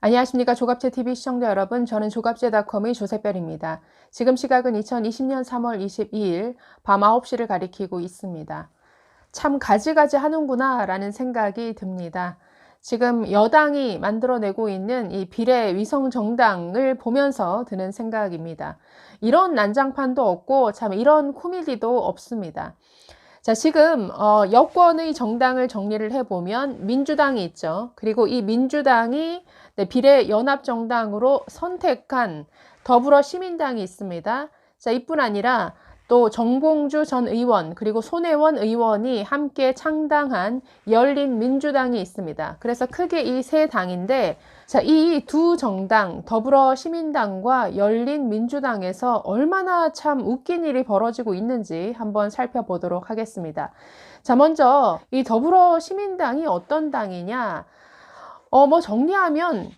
안녕하십니까. 조갑제TV 시청자 여러분. 저는 조갑제닷컴의 조세별입니다. 지금 시각은 2020년 3월 22일 밤 9시를 가리키고 있습니다. 참 가지가지 하는구나 라는 생각이 듭니다. 지금 여당이 만들어내고 있는 이 비례 위성 정당을 보면서 드는 생각입니다. 이런 난장판도 없고 참 이런 코미디도 없습니다. 자, 지금 여권의 정당을 정리를 해보면 민주당이 있죠. 그리고 이 민주당이 비례연합정당으로 선택한 더불어시민당이 있습니다. 자, 이뿐 아니라 또 정봉주 전 의원 그리고 손혜원 의원이 함께 창당한 열린민주당이 있습니다. 그래서 크게 이 세 당인데, 자, 이 두 정당 더불어시민당과 열린민주당에서 얼마나 참 웃긴 일이 벌어지고 있는지 한번 살펴보도록 하겠습니다. 자, 먼저 이 더불어시민당이 어떤 당이냐? 정리하면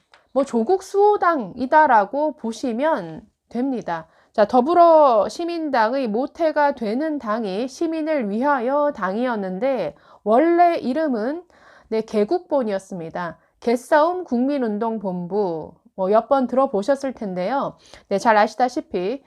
조국 수호당이다라고 보시면 됩니다. 자, 더불어시민당의 모태가 되는 당이 시민을 위하여 당이었는데 원래 이름은 개국본이었습니다. 개싸움 국민운동본부 몇 번 들어보셨을 텐데요. 잘 아시다시피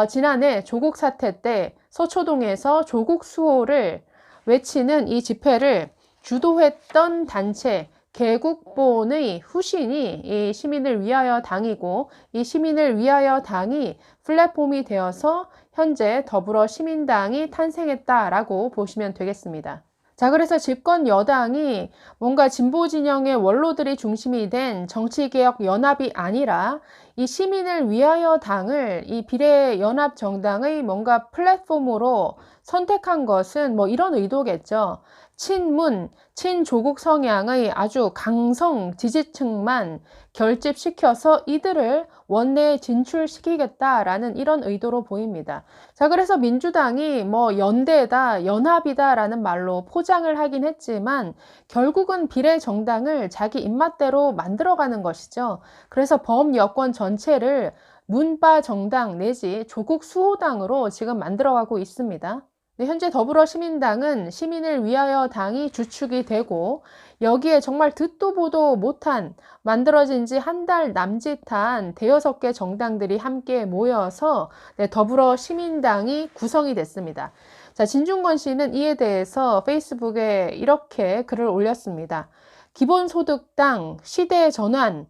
지난해 조국 사태 때 서초동에서 조국 수호를 외치는 이 집회를 주도했던 단체 개국본의 후신이 이 시민을 위하여 당이고, 이 시민을 위하여 당이 플랫폼이 되어서 현재 더불어시민당이 탄생했다라고 보시면 되겠습니다. 자, 그래서 집권 여당이 뭔가 진보 진영의 원로들이 중심이 된 정치개혁 연합이 아니라 이 시민을 위하여 당을 이 비례연합정당의 뭔가 플랫폼으로 선택한 것은 이런 의도겠죠. 친문, 친조국 성향의 아주 강성 지지층만 결집시켜서 이들을 원내에 진출시키겠다라는 이런 의도로 보입니다. 자, 그래서 민주당이 연대다, 연합이다라는 말로 포장을 하긴 했지만 결국은 비례정당을 자기 입맛대로 만들어가는 것이죠. 그래서 범여권 전체를 문바 정당 내지 조국 수호당으로 지금 만들어가고 있습니다. 현재 더불어시민당은 시민을 위하여 당이 주축이 되고, 여기에 정말 듣도 보도 못한 만들어진 지 한 달 남짓한 대여섯 개 정당들이 함께 모여서 더불어시민당이 구성이 됐습니다. 자, 진중권 씨는 이에 대해서 페이스북에 이렇게 글을 올렸습니다. 기본소득당, 시대전환,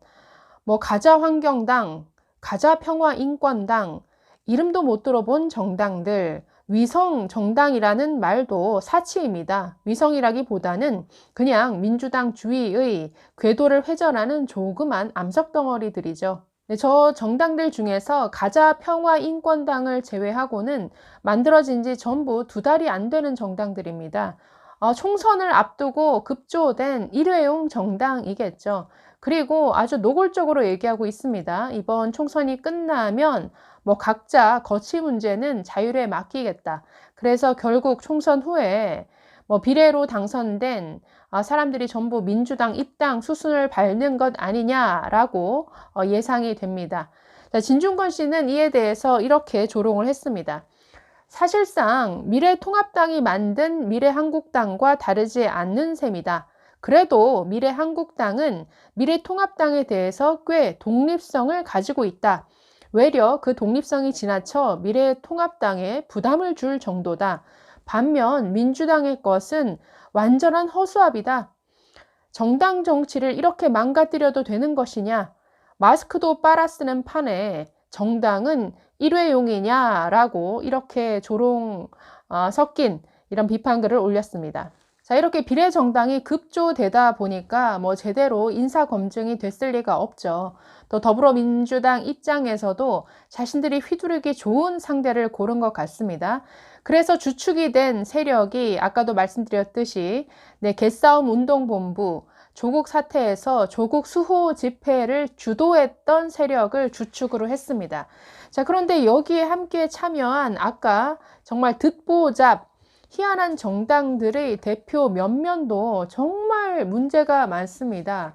가자환경당, 가자평화인권당, 이름도 못 들어본 정당들, 위성 정당이라는 말도 사치입니다. 위성이라기보다는 그냥 민주당 주위의 궤도를 회전하는 조그만 암석덩어리들이죠. 저 정당들 중에서 가자평화인권당을 제외하고는 만들어진 지 전부 2달이 안 되는 정당들입니다. 총선을 앞두고 급조된 일회용 정당이겠죠. 그리고 아주 노골적으로 얘기하고 있습니다. 이번 총선이 끝나면 각자 거취 문제는 자율에 맡기겠다. 그래서 결국 총선 후에 비례로 당선된 사람들이 전부 민주당 입당 수순을 밟는 것 아니냐라고 예상이 됩니다. 자, 진중권 씨는 이에 대해서 이렇게 조롱을 했습니다. 사실상 미래통합당이 만든 미래한국당과 다르지 않는 셈이다. 그래도 미래한국당은 미래통합당에 대해서 꽤 독립성을 가지고 있다. 외려 그 독립성이 지나쳐 미래통합당에 부담을 줄 정도다. 반면 민주당의 것은 완전한 허수아비다. 정당 정치를 이렇게 망가뜨려도 되는 것이냐? 마스크도 빨아 쓰는 판에 정당은 일회용이냐라고 이렇게 조롱 섞인 이런 비판글을 올렸습니다. 자, 이렇게 비례정당이 급조되다 보니까 제대로 인사검증이 됐을 리가 없죠. 또 더불어민주당 입장에서도 자신들이 휘두르기 좋은 상대를 고른 것 같습니다. 그래서 주축이 된 세력이 아까도 말씀드렸듯이 개싸움 운동본부, 조국 사태에서 조국 수호 집회를 주도했던 세력을 주축으로 했습니다. 자, 그런데 여기에 함께 참여한 아까 정말 듣보잡 희한한 정당들의 대표 면면도 정말 문제가 많습니다.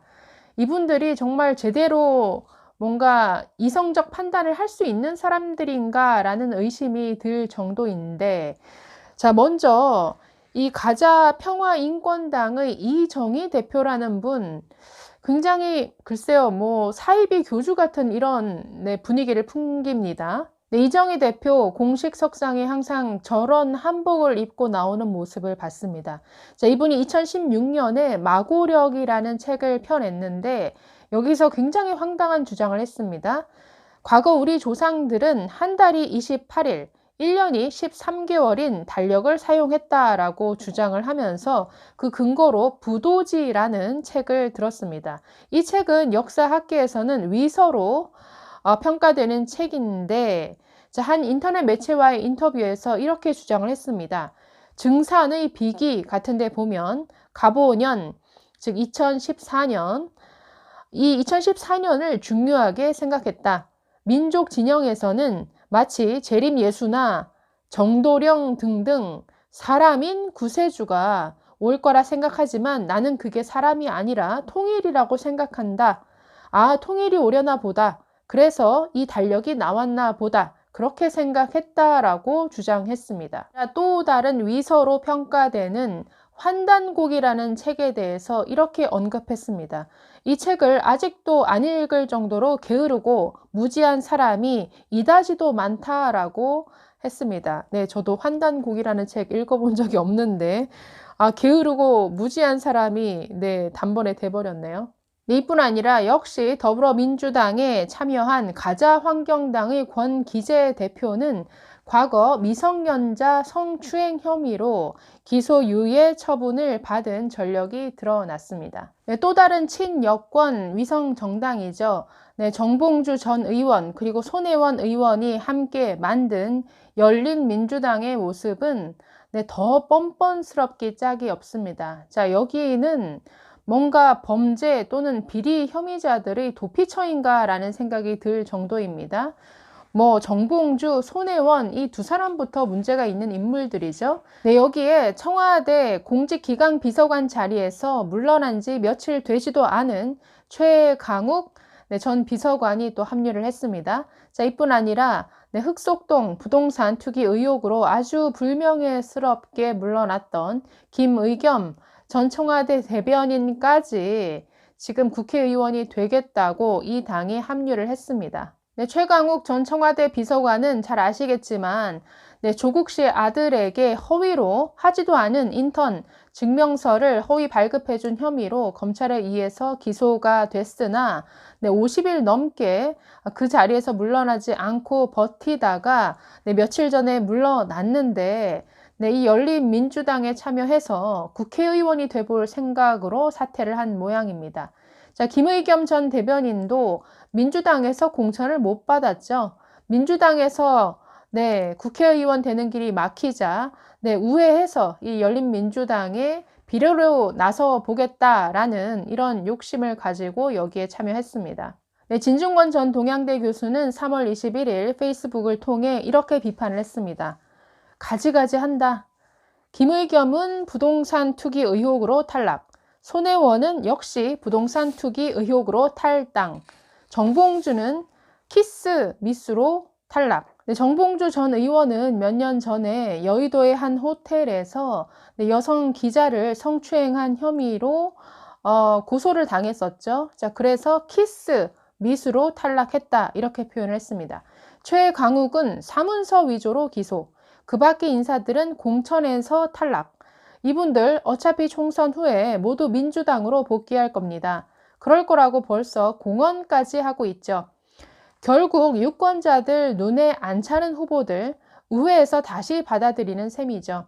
이분들이 정말 제대로 뭔가 이성적 판단을 할 수 있는 사람들인가라는 의심이 들 정도인데, 자, 먼저 이 가자평화인권당의 이정희 대표라는 분, 굉장히 글쎄요, 뭐 사이비 교주 같은 이런 네, 분위기를 풍깁니다. 네, 이정희 대표 공식 석상에 항상 저런 한복을 입고 나오는 모습을 봤습니다. 자, 이분이 2016년에 마고력이라는 책을 펴냈는데 여기서 굉장히 황당한 주장을 했습니다. 과거 우리 조상들은 한 달이 28일, 1년이 13개월인 달력을 사용했다라고 주장을 하면서 그 근거로 부도지라는 책을 들었습니다. 이 책은 역사학계에서는 위서로 평가되는 책인데 한 인터넷 매체와의 인터뷰에서 이렇게 주장을 했습니다. 증산의 비기 같은 데 보면 갑오년, 즉 2014년, 이 2014년을 중요하게 생각했다. 민족 진영에서는 마치 재림예수나 정도령 등등 사람인 구세주가 올 거라 생각하지만 나는 그게 사람이 아니라 통일이라고 생각한다. 아, 통일이 오려나 보다. 그래서 이 달력이 나왔나 보다. 그렇게 생각했다라고 주장했습니다. 또 다른 위서로 평가되는 환단곡이라는 책에 대해서 이렇게 언급했습니다. 이 책을 아직도 안 읽을 정도로 게으르고 무지한 사람이 이다지도 많다라고 했습니다. 네, 저도 환단곡이라는 책 읽어본 적이 없는데 게으르고 무지한 사람이 네, 단번에 돼버렸네요. 네, 이뿐 아니라 역시 더불어민주당에 참여한 가자환경당의 권기재 대표는 과거 미성년자 성추행 혐의로 기소유예 처분을 받은 전력이 드러났습니다. 네, 또 다른 친여권 위성정당이죠. 네, 정봉주 전 의원 그리고 손혜원 의원이 함께 만든 열린민주당의 모습은 네, 더 뻔뻔스럽기 짝이 없습니다. 자, 여기는 뭔가 범죄 또는 비리 혐의자들의 도피처인가라는 생각이 들 정도입니다. 뭐 정봉주, 손혜원 이 두 사람부터 문제가 있는 인물들이죠. 네, 여기에 청와대 공직기강 비서관 자리에서 물러난 지 며칠 되지도 않은 최강욱 전 비서관이 또 합류를 했습니다. 자, 이뿐 아니라 흑석동 부동산 투기 의혹으로 아주 불명예스럽게 물러났던 김의겸 전 청와대 대변인까지 지금 국회의원이 되겠다고 이 당에 합류를 했습니다. 네, 최강욱 전 청와대 비서관은 잘 아시겠지만 조국 씨의 아들에게 허위로 하지도 않은 인턴 증명서를 허위 발급해준 혐의로 검찰에 의해서 기소가 됐으나 50일 넘게 그 자리에서 물러나지 않고 버티다가 며칠 전에 물러났는데 이 열린민주당에 참여해서 국회의원이 돼볼 생각으로 사퇴를 한 모양입니다. 자, 김의겸 전 대변인도 민주당에서 공천을 못 받았죠. 민주당에서 국회의원 되는 길이 막히자 우회해서 이 열린민주당에 비례로 나서 보겠다라는 이런 욕심을 가지고 여기에 참여했습니다. 진중권 전 동양대 교수는 3월 21일 페이스북을 통해 이렇게 비판을 했습니다. 가지가지 한다. 김의겸은 부동산 투기 의혹으로 탈락. 손혜원은 역시 부동산 투기 의혹으로 탈당. 정봉주는 키스 미스로 탈락. 정봉주 전 의원은 몇 년 전에 여의도의 한 호텔에서 여성 기자를 성추행한 혐의로 고소를 당했었죠. 자, 그래서 키스 미스로 탈락했다 이렇게 표현을 했습니다. 최강욱은 사문서 위조로 기소. 그 밖의 인사들은 공천에서 탈락. 이분들 어차피 총선 후에 모두 민주당으로 복귀할 겁니다. 그럴 거라고 벌써 공언까지 하고 있죠. 결국 유권자들 눈에 안 차는 후보들 의회에서 다시 받아들이는 셈이죠.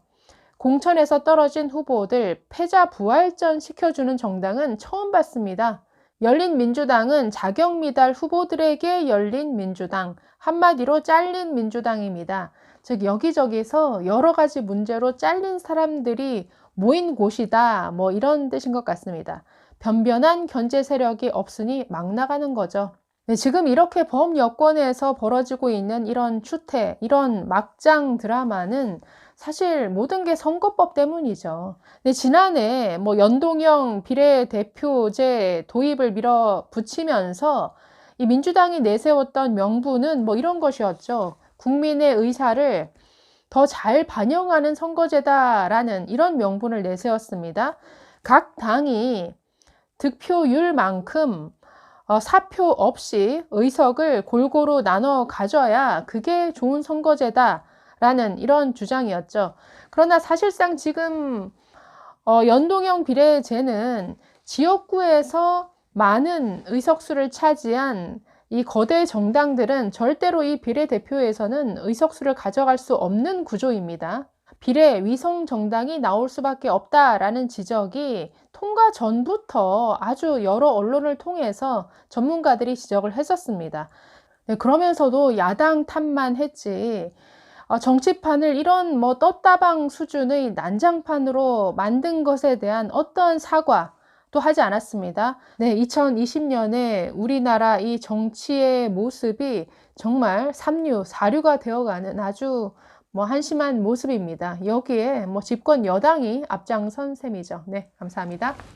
공천에서 떨어진 후보들 패자 부활전 시켜주는 정당은 처음 봤습니다. 열린민주당은 자격미달 후보들에게 열린 민주당, 한마디로 잘린 민주당입니다. 즉 여기저기서 여러 가지 문제로 잘린 사람들이 모인 곳이다, 뭐 이런 뜻인 것 같습니다. 변변한 견제 세력이 없으니 막 나가는 거죠. 지금 이렇게 범여권에서 벌어지고 있는 이런 추태, 이런 막장 드라마는 사실 모든 게 선거법 때문이죠. 지난해 연동형 비례대표제 도입을 밀어붙이면서 이 민주당이 내세웠던 명분은 이런 것이었죠. 국민의 의사를 더 잘 반영하는 선거제다라는 이런 명분을 내세웠습니다. 각 당이 득표율만큼 사표 없이 의석을 골고루 나눠 가져야 그게 좋은 선거제다라는 이런 주장이었죠. 그러나 사실상 지금 연동형 비례제는 지역구에서 많은 의석수를 차지한 이 거대 정당들은 절대로 이 비례대표에서는 의석수를 가져갈 수 없는 구조입니다. 비례 위성 정당이 나올 수밖에 없다라는 지적이 통과 전부터 아주 여러 언론을 통해서 전문가들이 지적을 했었습니다. 네, 그러면서도 야당 탓만 했지 정치판을 이런 뭐 떴다방 수준의 난장판으로 만든 것에 대한 어떤 사과도 하지 않았습니다. 네, 2020년에 우리나라 이 정치의 모습이 정말 3류, 4류가 되어가는 아주 한심한 모습입니다. 여기에 집권 여당이 앞장선 셈이죠. 네, 감사합니다.